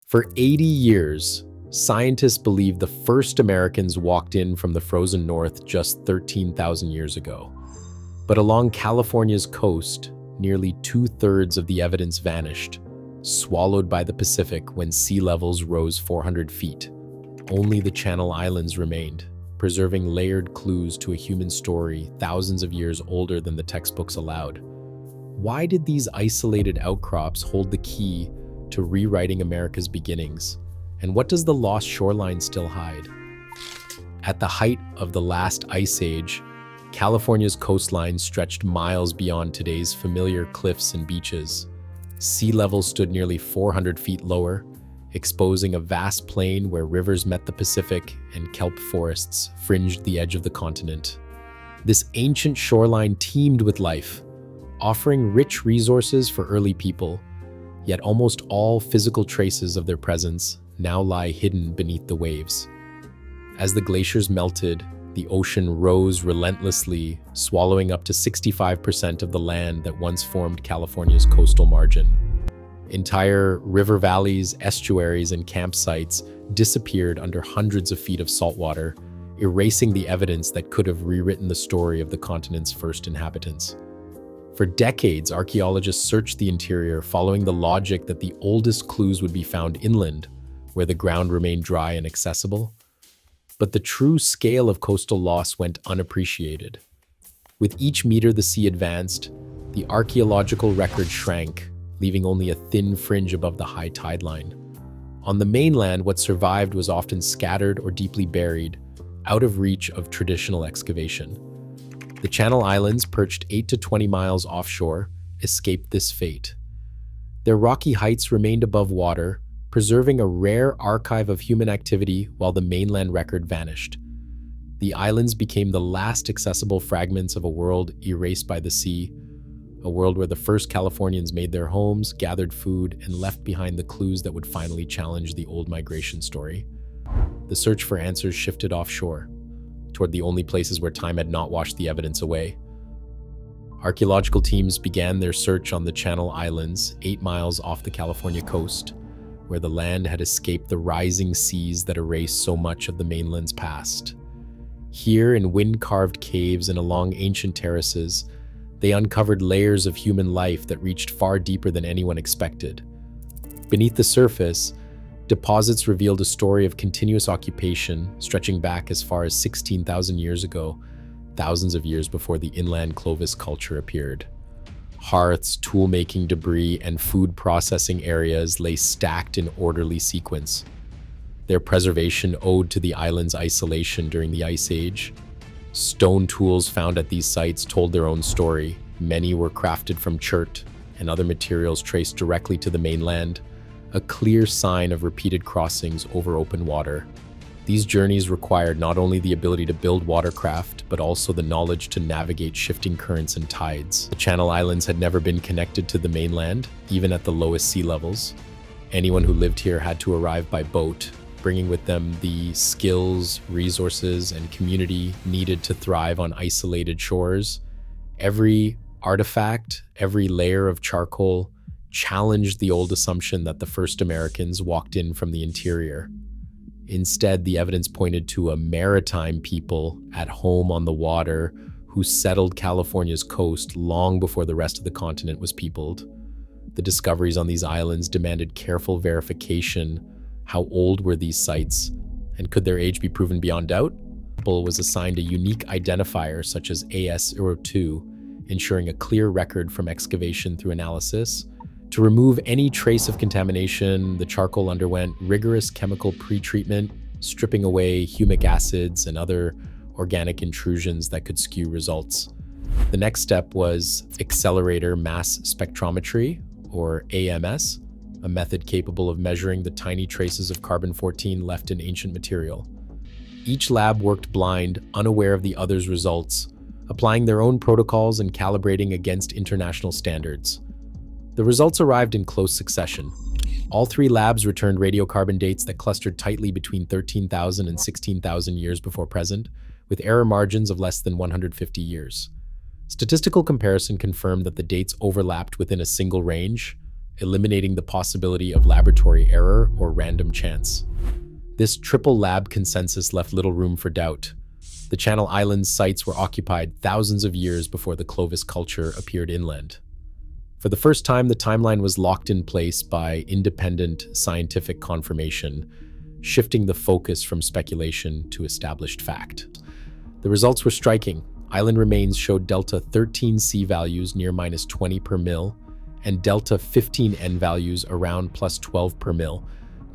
For 80 years, scientists believe the first Americans walked in from the frozen north just 13,000 years ago. But along California's coast, nearly two-thirds of the evidence vanished, swallowed by the Pacific when sea levels rose 400 feet. Only the Channel Islands remained, preserving layered clues to a human story thousands of years older than the textbooks allowed. Why did these isolated outcrops hold the key to rewriting America's beginnings? And what does the lost shoreline still hide? At the height of the last ice age, California's coastline stretched miles beyond today's familiar cliffs and beaches. Sea level stood nearly 400 feet lower, exposing a vast plain where rivers met the Pacific and kelp forests fringed the edge of the continent. This ancient shoreline teemed with life, offering rich resources for early people, yet almost all physical traces of their presence now lie hidden beneath the waves. As the glaciers melted, the ocean rose relentlessly, swallowing up to 65% of the land that once formed California's coastal margin. Entire river valleys, estuaries, and campsites disappeared under hundreds of feet of saltwater, erasing the evidence that could have rewritten the story of the continent's first inhabitants. For decades, archaeologists searched the interior, following the logic that the oldest clues would be found inland, where the ground remained dry and accessible. But the true scale of coastal loss went unappreciated. With each meter the sea advanced, the archaeological record shrank, leaving only a thin fringe above the high tide line. On the mainland, what survived was often scattered or deeply buried, out of reach of traditional excavation. The Channel Islands, perched 8 to 20 miles offshore, escaped this fate. Their rocky heights remained above water, preserving a rare archive of human activity while the mainland record vanished. The islands became the last accessible fragments of a world erased by the sea, a world where the first Californians made their homes, gathered food, and left behind the clues that would finally challenge the old migration story. The search for answers shifted offshore, toward the only places where time had not washed the evidence away. Archaeological teams began their search on the Channel Islands, 8 miles off the California coast, where the land had escaped the rising seas that erased so much of the mainland's past. Here, in wind-carved caves and along ancient terraces, they uncovered layers of human life that reached far deeper than anyone expected. Beneath the surface, deposits revealed a story of continuous occupation stretching back as far as 16,000 years ago, thousands of years before the inland Clovis culture appeared. Hearths, tool-making debris, and food processing areas lay stacked in orderly sequence. Their preservation owed to the island's isolation during the Ice Age. Stone tools found at these sites told their own story. Many were crafted from chert and other materials traced directly to the mainland, a clear sign of repeated crossings over open water. These journeys required not only the ability to build watercraft, but also the knowledge to navigate shifting currents and tides. The Channel Islands had never been connected to the mainland, even at the lowest sea levels. Anyone who lived here had to arrive by boat, bringing with them the skills, resources, and community needed to thrive on isolated shores. Every artifact, every layer of charcoal challenged the old assumption that the first Americans walked in from the interior. Instead, the evidence pointed to a maritime people at home on the water who settled California's coast long before the rest of the continent was peopled. The discoveries on these islands demanded careful verification. How old were these sites, and could their age be proven beyond doubt? Apple was assigned a unique identifier such as AS02, ensuring a clear record from excavation through analysis. To remove any trace of contamination, the charcoal underwent rigorous chemical pretreatment, stripping away humic acids and other organic intrusions that could skew results. The next step was accelerator mass spectrometry, or AMS, a method capable of measuring the tiny traces of carbon-14 left in ancient material. Each lab worked blind, unaware of the other's results, applying their own protocols and calibrating against international standards. The results arrived in close succession. All 3 labs returned radiocarbon dates that clustered tightly between 13,000 and 16,000 years before present, with error margins of less than 150 years. Statistical comparison confirmed that the dates overlapped within a single range, eliminating the possibility of laboratory error or random chance. This triple lab consensus left little room for doubt. The Channel Islands sites were occupied thousands of years before the Clovis culture appeared inland. For the first time, the timeline was locked in place by independent scientific confirmation, shifting the focus from speculation to established fact. The results were striking. Island remains showed delta 13 C values near -20 per mil and delta 15 N values around +12 per mil,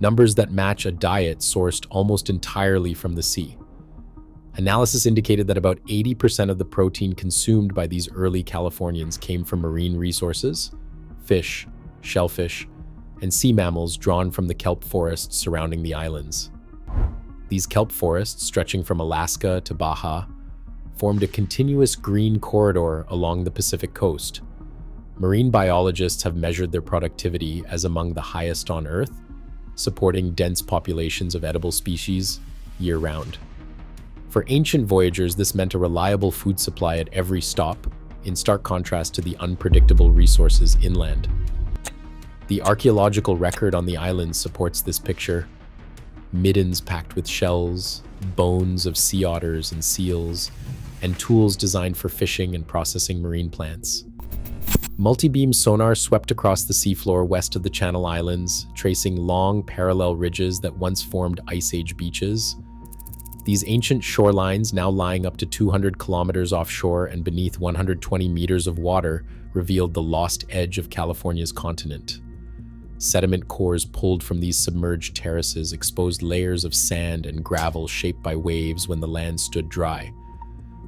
numbers that match a diet sourced almost entirely from the sea. Analysis indicated that about 80% of the protein consumed by these early Californians came from marine resources, fish, shellfish, and sea mammals drawn from the kelp forests surrounding the islands. These kelp forests, stretching from Alaska to Baja, formed a continuous green corridor along the Pacific coast. Marine biologists have measured their productivity as among the highest on Earth, supporting dense populations of edible species year-round. For ancient voyagers, this meant a reliable food supply at every stop, in stark contrast to the unpredictable resources inland. The archaeological record on the islands supports this picture. Middens packed with shells, bones of sea otters and seals, and tools designed for fishing and processing marine plants. Multi-beam sonar swept across the seafloor west of the Channel Islands, tracing long parallel ridges that once formed Ice Age beaches. These ancient shorelines, now lying up to 200 kilometers offshore and beneath 120 meters of water, revealed the lost edge of California's continent. Sediment cores pulled from these submerged terraces exposed layers of sand and gravel shaped by waves when the land stood dry.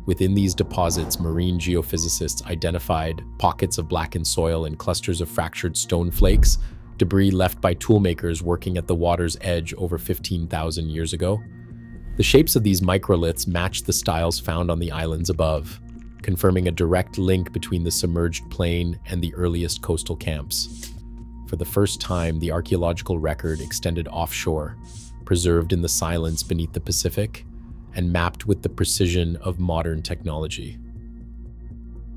Within these deposits, marine geophysicists identified pockets of blackened soil and clusters of fractured stone flakes, debris left by toolmakers working at the water's edge over 15,000 years ago. The shapes of these microliths matched the styles found on the islands above, confirming a direct link between the submerged plain and the earliest coastal camps. For the first time, the archaeological record extended offshore, preserved in the silence beneath the Pacific, and mapped with the precision of modern technology.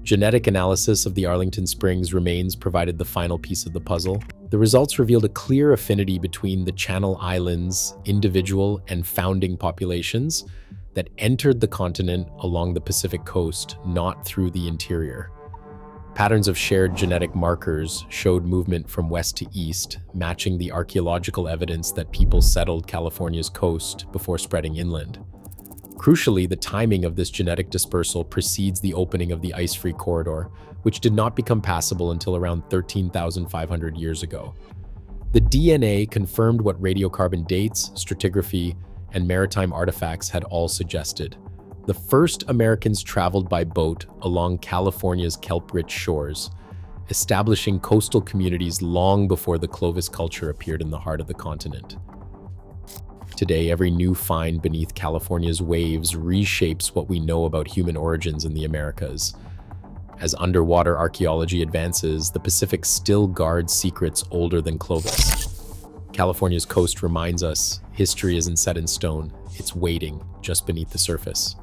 Genetic analysis of the Arlington Springs remains provided the final piece of the puzzle. The results revealed a clear affinity between the Channel Islands' individual and founding populations that entered the continent along the Pacific coast, not through the interior. Patterns of shared genetic markers showed movement from west to east, matching the archaeological evidence that people settled California's coast before spreading inland. Crucially, the timing of this genetic dispersal precedes the opening of the ice-free corridor, which did not become passable until around 13,500 years ago. The DNA confirmed what radiocarbon dates, stratigraphy, and maritime artifacts had all suggested. The first Americans traveled by boat along California's kelp-rich shores, establishing coastal communities long before the Clovis culture appeared in the heart of the continent. Today, every new find beneath California's waves reshapes what we know about human origins in the Americas. As underwater archaeology advances, the Pacific still guards secrets older than Clovis. California's coast reminds us history isn't set in stone, it's waiting just beneath the surface.